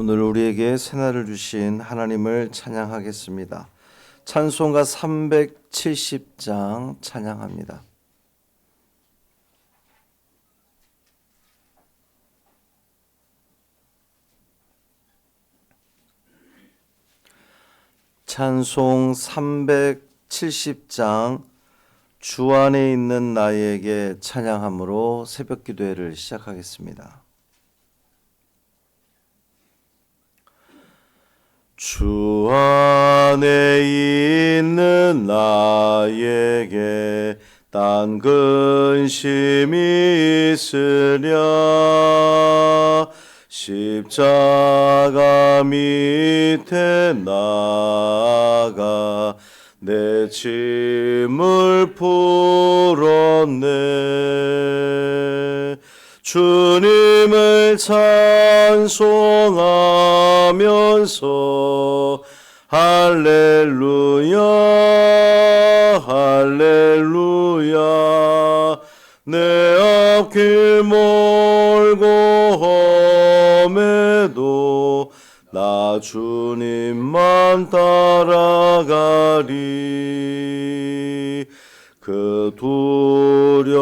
오늘 우리에게 새날을 주신 하나님을 찬양하겠습니다. 찬송가 370장 찬양합니다. 찬송 370장 주 안에 있는 나에게 찬양함으로 새벽 기도회를 시작하겠습니다. 주 안에 있는 나에게 딴 근심이 있으랴 십자가 밑에 나가 내 짐을 풀었네. 주님을 찬송하면서 할렐루야 할렐루야 내 앞길 멀고 험해도 나 주님만 따라가리. 그 두려움이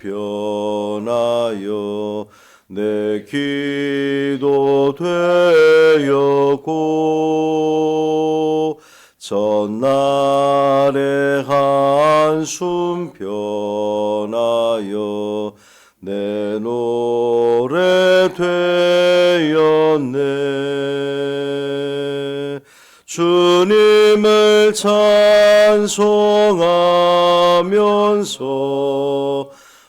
변하여 내 기도 되었고 전날의 한숨 변하여 내 노래 되었네. 주님을 찬송하면서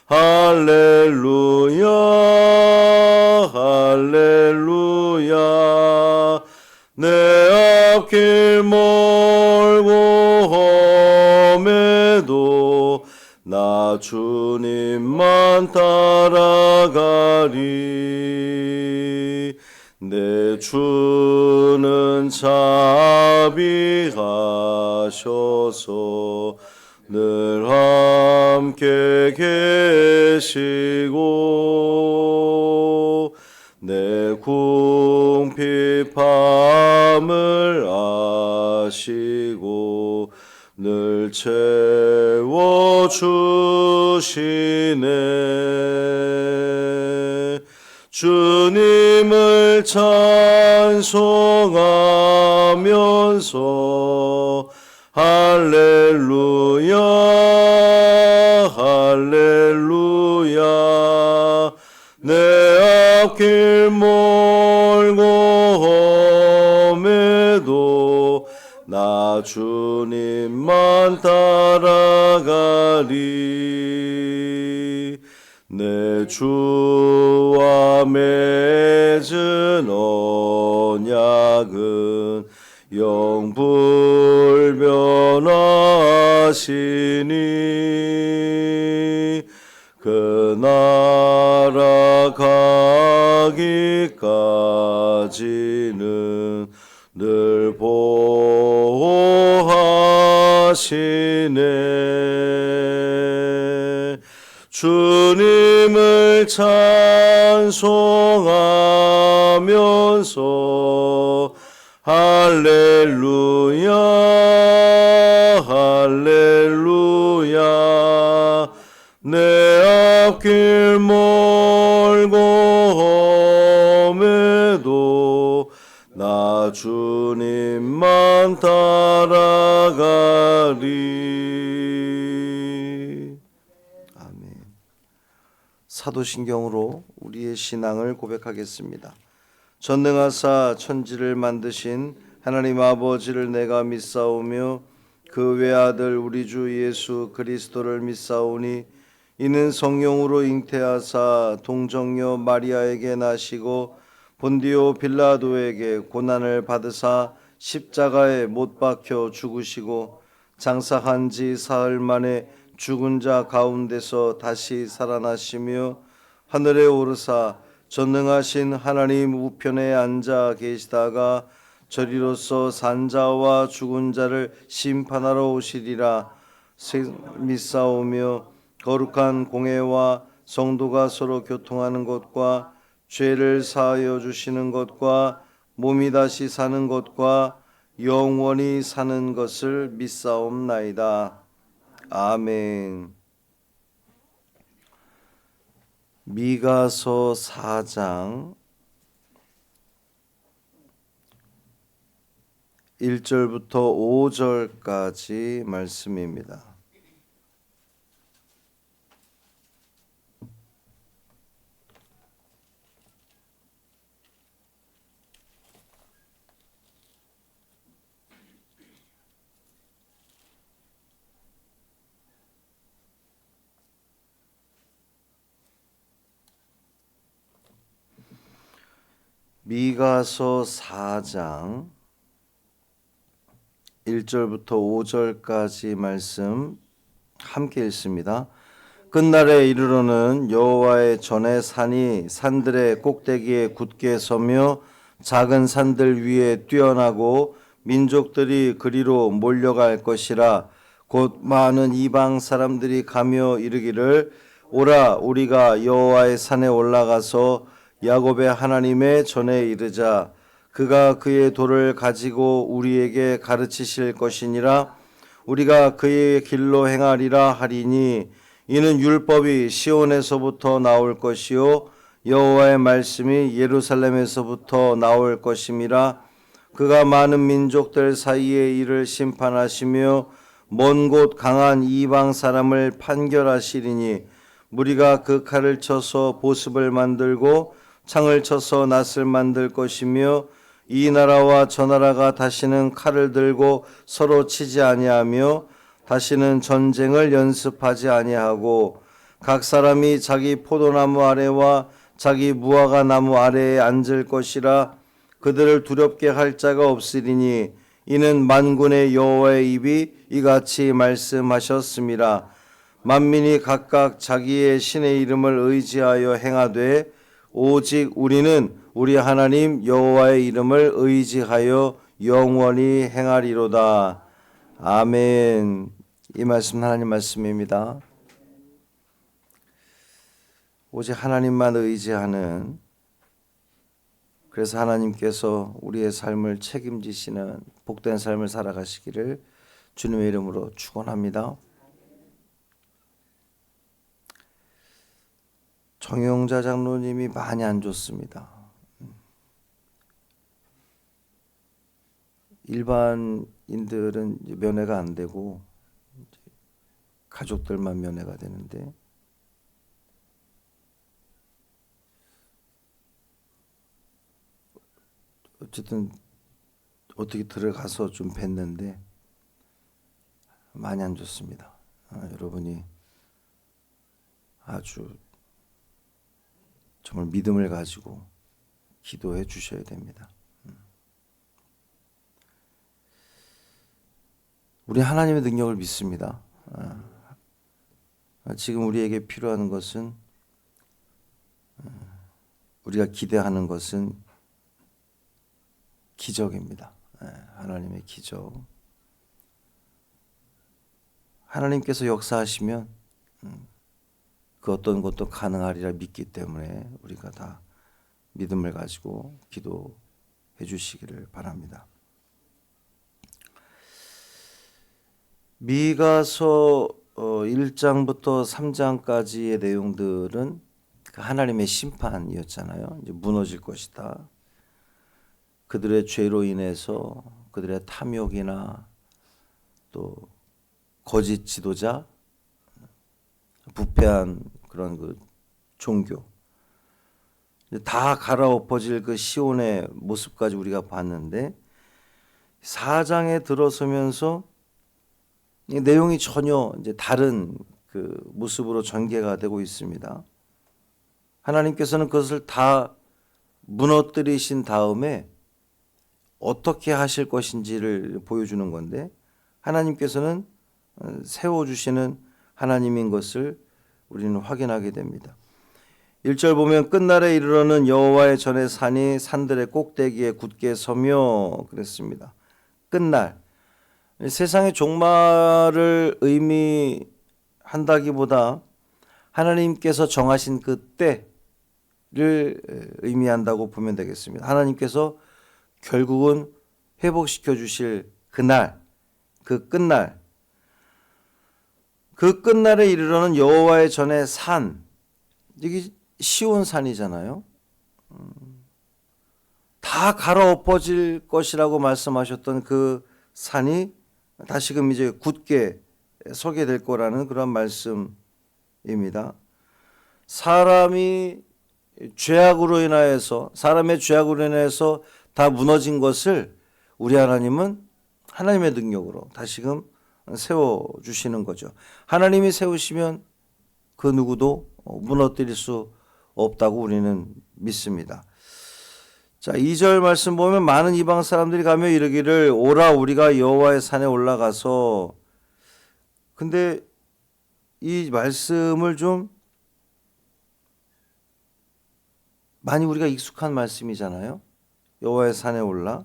할렐루야 할렐루야 내 앞길 멀고 험해도 나 주님만 따라가리. 내 주는 자비하셔서 늘 함께 계시고 내 궁핍함을 아시고 늘 채워주시네. 주님을 찬송하면서 할렐루야 할렐루야 내 앞길 멀고 험해도 나 주님만 따라가리. 내 주와 맺은 언약은 영불변하시니 그 나라 가기까지는 늘 보호하시네. 주님을 찬송하면서 할렐루야 할렐루야 내 앞길 멀고 험해도 나 주님만 따라가리. 아멘. 사도신경으로 우리의 신앙을 고백하겠습니다. 전능하사 천지를 만드신 하나님 아버지를 내가 믿사오며 그 외아들 우리 주 예수 그리스도를 믿사오니 이는 성령으로 잉태하사 동정녀 마리아에게 나시고 본디오 빌라도에게 고난을 받으사 십자가에 못 박혀 죽으시고 장사한 지 사흘 만에 죽은 자 가운데서 다시 살아나시며 하늘에 오르사 전능하신 하나님 우편에 앉아 계시다가 저리로서 산자와 죽은 자를 심판하러 오시리라 믿사오며 거룩한 공회와 성도가 서로 교통하는 것과 죄를 사하여 주시는 것과 몸이 다시 사는 것과 영원히 사는 것을 믿사옵나이다. 아멘. 미가서 4장 1절부터 5절까지 말씀입니다. 미가서 4장 1절부터 5절까지 말씀 함께 읽습니다. 끝날에 이르러는 여호와의 전에 산이 산들의 꼭대기에 굳게 서며 작은 산들 위에 뛰어나고 민족들이 그리로 몰려갈 것이라. 곧 많은 이방 사람들이 가며 이르기를 오라 우리가 여호와의 산에 올라가서 야곱의 하나님의 전에 이르자. 그가 그의 도를 가지고 우리에게 가르치실 것이니라. 우리가 그의 길로 행하리라 하리니 이는 율법이 시온에서부터 나올 것이요 여호와의 말씀이 예루살렘에서부터 나올 것임이라. 그가 많은 민족들 사이에 이를 심판하시며 먼 곳 강한 이방 사람을 판결하시리니 무리가 그 칼을 쳐서 보습을 만들고 창을 쳐서 낫을 만들 것이며 이 나라와 저 나라가 다시는 칼을 들고 서로 치지 아니하며 다시는 전쟁을 연습하지 아니하고 각 사람이 자기 포도나무 아래와 자기 무화과 나무 아래에 앉을 것이라. 그들을 두렵게 할 자가 없으리니 이는 만군의 여호와의 입이 이같이 말씀하셨습니다. 만민이 각각 자기의 신의 이름을 의지하여 행하되 오직 우리는 우리 하나님 여호와의 이름을 의지하여 영원히 행하리로다. 아멘. 이 말씀 하나님 말씀입니다. 오직 하나님만 의지하는, 그래서 하나님께서 우리의 삶을 책임지시는 복된 삶을 살아가시기를 주님의 이름으로 축원합니다. 정용자 장로님이 많이 안 좋습니다. 일반인들은 면회가 안 되고 가족들만 면회가 되는데 어쨌든 어떻게 들어가서 좀 뵀는데 많이 안 좋습니다. 여러분이 아주 정말 믿음을 가지고 기도해 주셔야 됩니다. 우리 하나님의 능력을 믿습니다. 지금 우리에게 필요한 것은, 우리가 기대하는 것은 기적입니다. 하나님의 기적. 하나님께서 역사하시면 그 어떤 것도 가능하리라 믿기 때문에 우리가 다 믿음을 가지고 기도해 주시기를 바랍니다. 미가서 1장부터 3장까지의 내용들은 하나님의 심판이었잖아요. 이제 무너질 것이다. 그들의 죄로 인해서 그들의 탐욕이나 또 거짓 지도자, 부패한 그런 그 종교, 다 갈아엎어질 그 시온의 모습까지 우리가 봤는데 4장에 들어서면서 이 내용이 전혀 이제 다른 그 모습으로 전개가 되고 있습니다. 하나님께서는 그것을 다 무너뜨리신 다음에 어떻게 하실 것인지를 보여주는 건데, 하나님께서는 세워주시는 하나님인 것을 우리는 확인하게 됩니다. 1절 보면 끝날에 이르러는 여호와의 전에 산이 산들의 꼭대기에 굳게 서며 그랬습니다. 끝날, 세상의 종말을 의미한다기보다 하나님께서 정하신 그 때, 의미한다고 보면 되겠습니다. 하나님께서 결국은 회복시켜 주실 그날, 그 끝날, 그 끝날에 이르러는 여호와의 전에 산, 이게 시온 산이잖아요. 다 갈아엎어질 것이라고 말씀하셨던 그 산이 다시금 이제 굳게 서게 될 거라는 그런 말씀입니다. 사람의 죄악으로 인하여서 다 무너진 것을 우리 하나님은 하나님의 능력으로 다시금 세워주시는 거죠. 하나님이 세우시면 그 누구도 무너뜨릴 수 없다고 우리는 믿습니다. 자, 2절 말씀 보면 많은 이방 사람들이 가며 이르기를 오라 우리가 여호와의 산에 올라가서, 근데 이 말씀을 좀 많이 우리가 익숙한 말씀이잖아요. 여호와의 산에 올라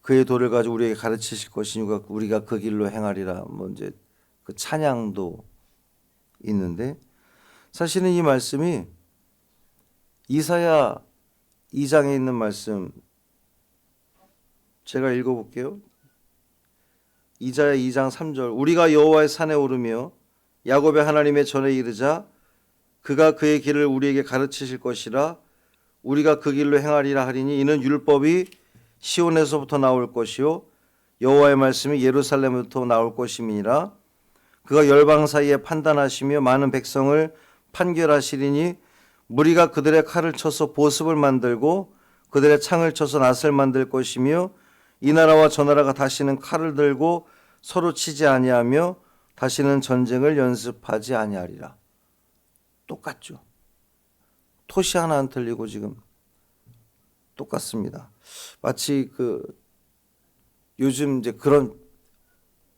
그의 도를 가지고 우리에게 가르치실 것이니까 우리가 그 길로 행하리라. 뭐 이제 그 찬양도 있는데, 사실은 이 말씀이 이사야 2장에 있는 말씀 제가 읽어볼게요. 이사야 2장 3절 우리가 여호와의 산에 오르며 야곱의 하나님의 전에 이르자 그가 그의 길을 우리에게 가르치실 것이라 우리가 그 길로 행하리라 하리니 이는 율법이 시온에서부터 나올 것이요 여호와의 말씀이 예루살렘부터 나올 것임이니라. 그가 열방 사이에 판단하시며 많은 백성을 판결하시리니 무리가 그들의 칼을 쳐서 보습을 만들고 그들의 창을 쳐서 낫을 만들 것이며 이 나라와 저 나라가 다시는 칼을 들고 서로 치지 아니하며 다시는 전쟁을 연습하지 아니하리라. 똑같죠. 토시 하나 안 틀리고 지금 똑같습니다. 마치 그 요즘 이제 그런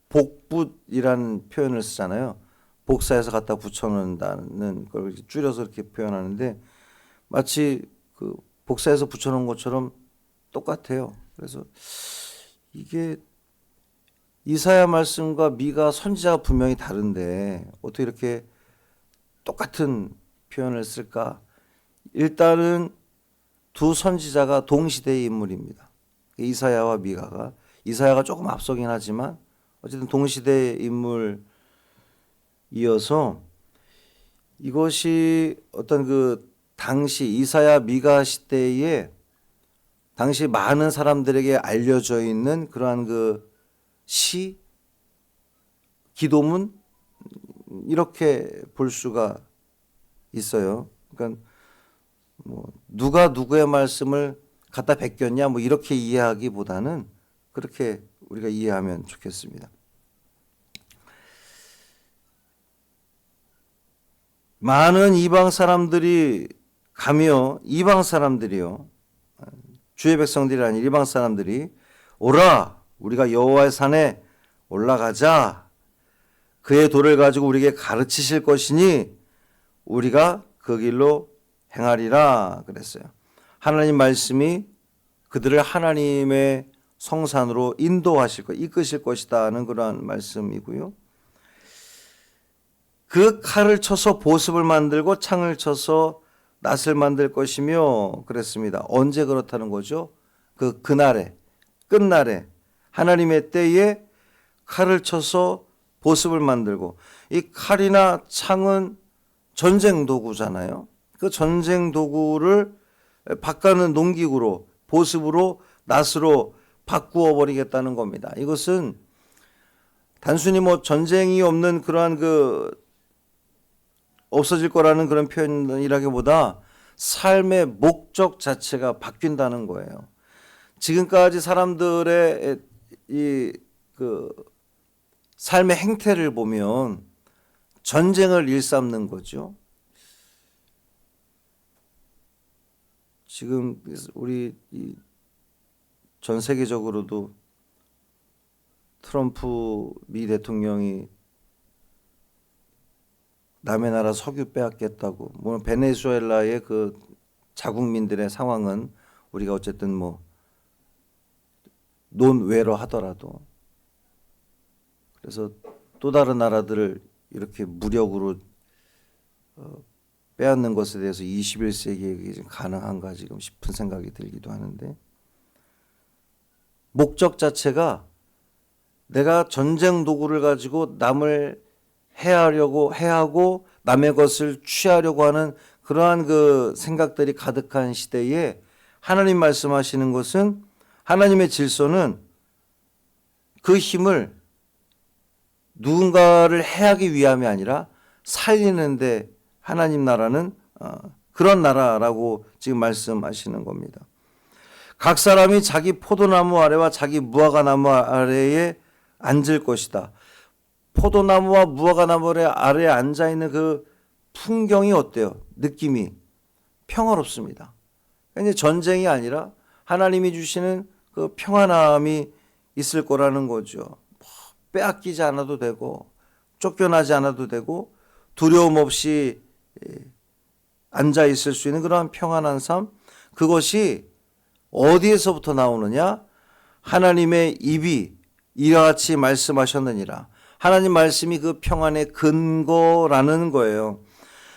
복붙이라는 표현을 쓰잖아요. 복사해서 갖다 붙여놓는다는 걸 줄여서 이렇게 표현하는데 마치 그 복사해서 붙여놓은 것처럼 똑같아요. 그래서 이게 이사야 말씀과 미가 선지자가 분명히 다른데 어떻게 이렇게 똑같은 표현을 쓸까? 일단은 두 선지자가 동시대의 인물입니다. 이사야와 미가가, 이사야가 조금 앞서긴 하지만 어쨌든 동시대의 인물이어서 이것이 어떤 그 당시 이사야 미가 시대에 당시 많은 사람들에게 알려져 있는 그러한 그 시, 기도문 이렇게 볼 수가 있어요. 그러니까 뭐 누가 누구의 말씀을 갖다 베꼈냐 뭐 이렇게 이해하기보다는 그렇게 우리가 이해하면 좋겠습니다. 많은 이방 사람들이 가며 이방 사람들이요, 주의 백성들이 아닌 이방 사람들이 오라 우리가 여호와의 산에 올라가자 그의 도를 가지고 우리에게 가르치실 것이니 우리가 그 길로 행하리라 그랬어요. 하나님 말씀이 그들을 하나님의 성산으로 인도하실 것, 이끄실 것이다는 그러한 말씀이고요. 그 칼을 쳐서 보습을 만들고 창을 쳐서 낫을 만들 것이며 그랬습니다. 언제 그렇다는 거죠? 그날에, 끝날에 하나님의 때에 칼을 쳐서 보습을 만들고, 이 칼이나 창은 전쟁 도구잖아요. 그 전쟁 도구를 바꿔는 농기구로, 보습으로, 낫으로 바꾸어 버리겠다는 겁니다. 이것은 단순히 뭐 전쟁이 없는 그러한 없어질 거라는 그런 표현이라기보다 삶의 목적 자체가 바뀐다는 거예요. 지금까지 사람들의 삶의 행태를 보면 전쟁을 일삼는 거죠. 지금 우리 전 세계적으로도 트럼프 미 대통령이 남의 나라 석유 빼앗겠다고, 물론 베네수엘라의 그 자국민들의 상황은 우리가 어쨌든 뭐 논외로 하더라도, 그래서 또 다른 나라들을 이렇게 무력으로 빼앗는 것에 대해서 21세기에 이게 가능한가 지금 싶은 생각이 들기도 하는데, 목적 자체가 내가 전쟁 도구를 가지고 남을 해하고 남의 것을 취하려고 하는 그러한 그 생각들이 가득한 시대에 하나님 말씀하시는 것은, 하나님의 질서는 그 힘을 누군가를 해하기 위함이 아니라 살리는데 하나님 나라는 그런 나라라고 지금 말씀하시는 겁니다. 각 사람이 자기 포도나무 아래와 자기 무화과나무 아래에 앉을 것이다. 포도나무와 무화과나무 아래에 앉아있는 그 풍경이 어때요? 느낌이 평화롭습니다. 이제 전쟁이 아니라 하나님이 주시는 그 평안함이 있을 거라는 거죠. 빼앗기지 않아도 되고 쫓겨나지 않아도 되고 두려움 없이 앉아 있을 수 있는 그러한 평안한 삶, 그것이 어디에서부터 나오느냐? 하나님의 입이 이와 같이 말씀하셨느니라. 하나님 말씀이 그 평안의 근거라는 거예요.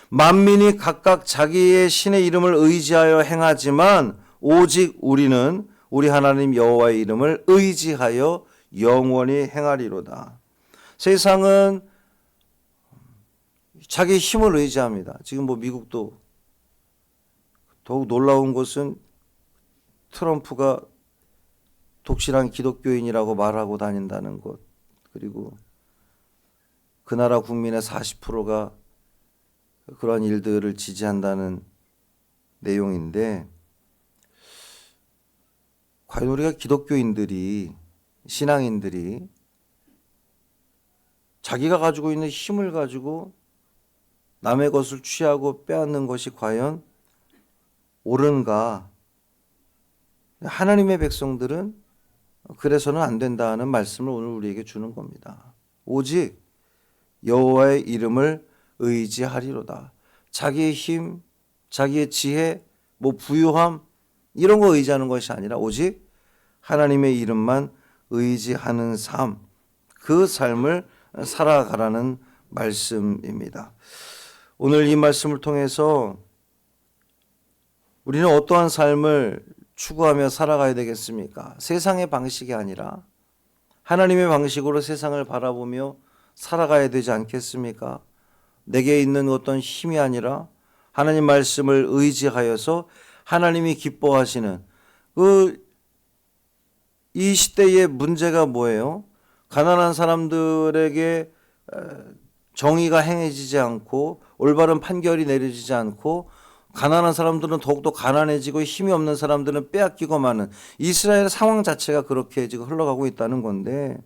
만민이 각각 자기의 신의 이름을 의지하여 행하지만 오직 우리는 우리 하나님 여호와의 이름을 의지하여 영원히 행하리로다. 세상은 자기 힘을 의지합니다. 지금 미국도 더욱 놀라운 것은 트럼프가 독실한 기독교인이라고 말하고 다닌다는 것, 그리고 그 나라 국민의 40%가 그러한 일들을 지지한다는 내용인데, 과연 우리가 기독교인들이, 신앙인들이 자기가 가지고 있는 힘을 가지고 남의 것을 취하고 빼앗는 것이 과연 옳은가? 하나님의 백성들은 그래서는 안 된다는 말씀을 오늘 우리에게 주는 겁니다. 오직 여호와의 이름을 의지하리로다. 자기의 힘, 자기의 지혜, 부유함 이런 거 의지하는 것이 아니라 오직 하나님의 이름만 의지하는 삶, 그 삶을 살아가라는 말씀입니다. 오늘 이 말씀을 통해서 우리는 어떠한 삶을 추구하며 살아가야 되겠습니까? 세상의 방식이 아니라 하나님의 방식으로 세상을 바라보며 살아가야 되지 않겠습니까? 내게 있는 어떤 힘이 아니라 하나님 말씀을 의지하여서 하나님이 기뻐하시는 이 시대의 문제가 뭐예요? 가난한 사람들에게 정의가 행해지지 않고 올바른 판결이 내려지지 않고, 가난한 사람들은 더욱더 가난해지고 힘이 없는 사람들은 빼앗기고 마는 이스라엘의 상황 자체가 그렇게 지금 흘러가고 있다는 건데,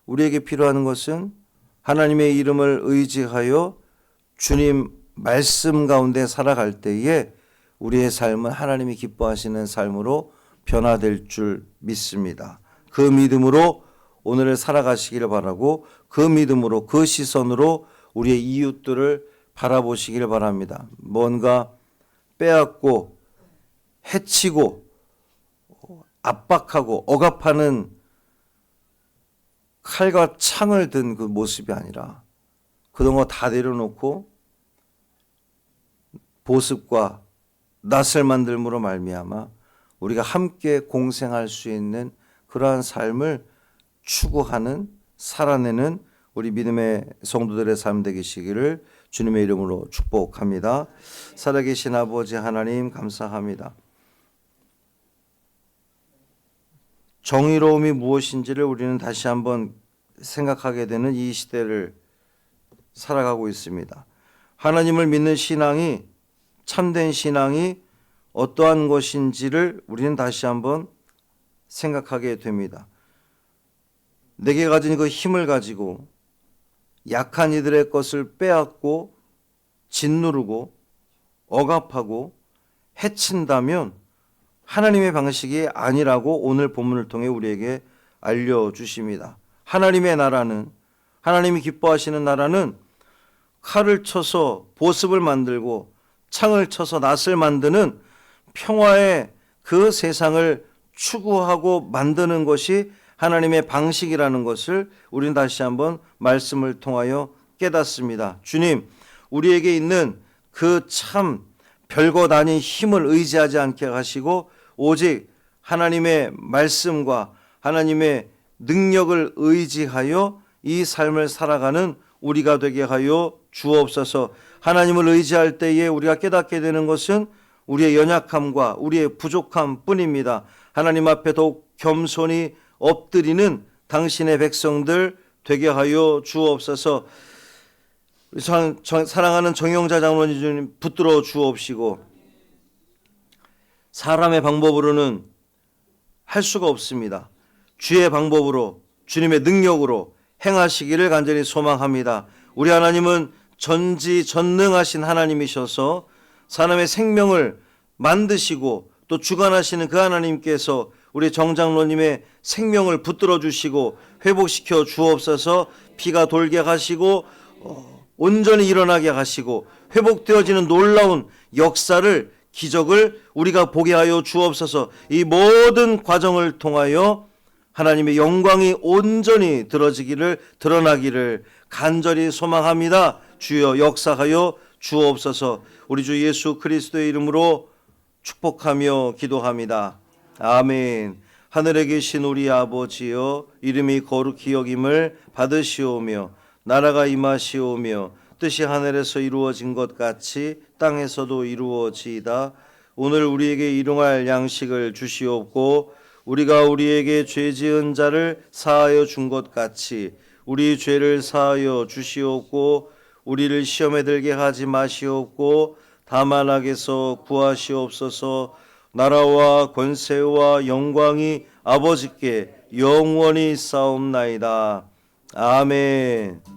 우리에게 필요한 것은 하나님의 이름을 의지하여 주님 말씀 가운데 살아갈 때에 우리의 삶은 하나님이 기뻐하시는 삶으로 변화될 줄 믿습니다. 그 믿음으로 오늘을 살아가시기를 바라고, 그 믿음으로, 그 시선으로 우리의 이웃들을 바라보시기를 바랍니다. 뭔가 빼앗고 해치고 압박하고 억압하는 칼과 창을 든 그 모습이 아니라 그런 거 다 내려놓고 보습과 낯을 만들므로 말미암아 우리가 함께 공생할 수 있는 그러한 삶을 추구하는, 살아내는 우리 믿음의 성도들의 삶 되시기를 주님의 이름으로 축복합니다. 살아계신 아버지 하나님 감사합니다. 정의로움이 무엇인지를 우리는 다시 한번 생각하게 되는 이 시대를 살아가고 있습니다. 하나님을 믿는 신앙이, 참된 신앙이 어떠한 것인지를 우리는 다시 한번 생각하게 됩니다. 내게 가진 그 힘을 가지고 약한 이들의 것을 빼앗고 짓누르고 억압하고 해친다면 하나님의 방식이 아니라고 오늘 본문을 통해 우리에게 알려주십니다. 하나님의 나라는, 하나님이 기뻐하시는 나라는 칼을 쳐서 보습을 만들고 창을 쳐서 낫을 만드는 평화의 그 세상을 추구하고 만드는 것이 하나님의 방식이라는 것을 우리는 다시 한번 말씀을 통하여 깨닫습니다. 주님, 우리에게 있는 그 참 별것 아닌 힘을 의지하지 않게 하시고 오직 하나님의 말씀과 하나님의 능력을 의지하여 이 삶을 살아가는 우리가 되게 하여 주옵소서. 하나님을 의지할 때에 우리가 깨닫게 되는 것은 우리의 연약함과 우리의 부족함 뿐입니다. 하나님 앞에 더욱 겸손히 엎드리는 당신의 백성들 되게 하여 주옵소서. 사랑하는 정영자 장로님 주님 붙들어 주옵시고, 사람의 방법으로는 할 수가 없습니다. 주의 방법으로 주님의 능력으로 행하시기를 간절히 소망합니다. 우리 하나님은 전지전능하신 하나님이셔서 사람의 생명을 만드시고 또 주관하시는 그 하나님께서 우리 정장로님의 생명을 붙들어 주시고 회복시켜 주옵소서. 피가 돌게 하시고 온전히 일어나게 하시고 회복되어지는 놀라운 역사를, 기적을 우리가 보게 하여 주옵소서. 이 모든 과정을 통하여 하나님의 영광이 온전히 드러나기를 간절히 소망합니다. 주여 역사하여 주옵소서. 우리 주 예수 그리스도의 이름으로 축복하며 기도합니다. 아멘. 하늘에 계신 우리 아버지여, 이름이 거룩히 여김을 받으시오며 나라가 임하시오며 뜻이 하늘에서 이루어진 것 같이 땅에서도 이루어지이다. 오늘 우리에게 일용할 양식을 주시옵고 우리가 우리에게 죄 지은 자를 사하여 준 것 같이 우리 죄를 사하여 주시옵고 우리를 시험에 들게 하지 마시옵고 다만 악에서 구하시옵소서. 나라와 권세와 영광이 아버지께 영원히 싸움나이다. 아멘.